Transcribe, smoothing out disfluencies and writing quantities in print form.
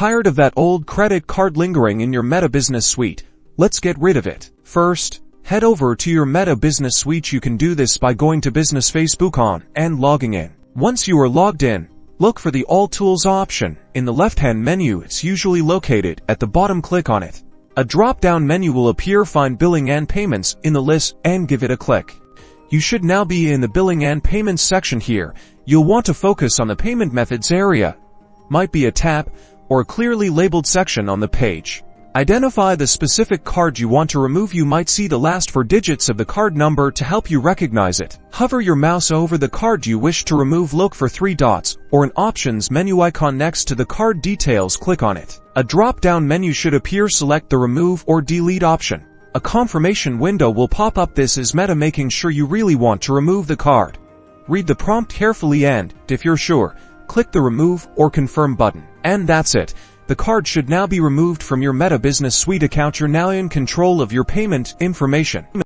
Tired of that old credit card lingering in your Meta Business Suite? Let's get rid of it. First, head over to your Meta Business Suite. You can do this by going to Business Facebook on and logging in. Once you are logged in, look for the All Tools option. In the left-hand menu, it's usually located at the bottom. Click on it. A drop-down menu will appear. Find Billing and Payments in the list and give it a click. You should now be in the Billing and Payments section here. You'll want to focus on the Payment Methods area. Might be a tab or a clearly labeled section on the page. Identify the specific card you want to remove. You might see the last 4 digits of the card number to help you recognize it. Hover your mouse over the card you wish to remove. Look for 3 dots or an options menu icon next to the card details. Click on it. A drop-down menu should appear. Select the Remove or Delete option. A confirmation window will pop up. This is Meta making sure you really want to remove the card. Read the prompt carefully and, if you're sure, click the Remove or Confirm button. And that's it. The card should now be removed from your Meta Business Suite account. You're now in control of your payment information.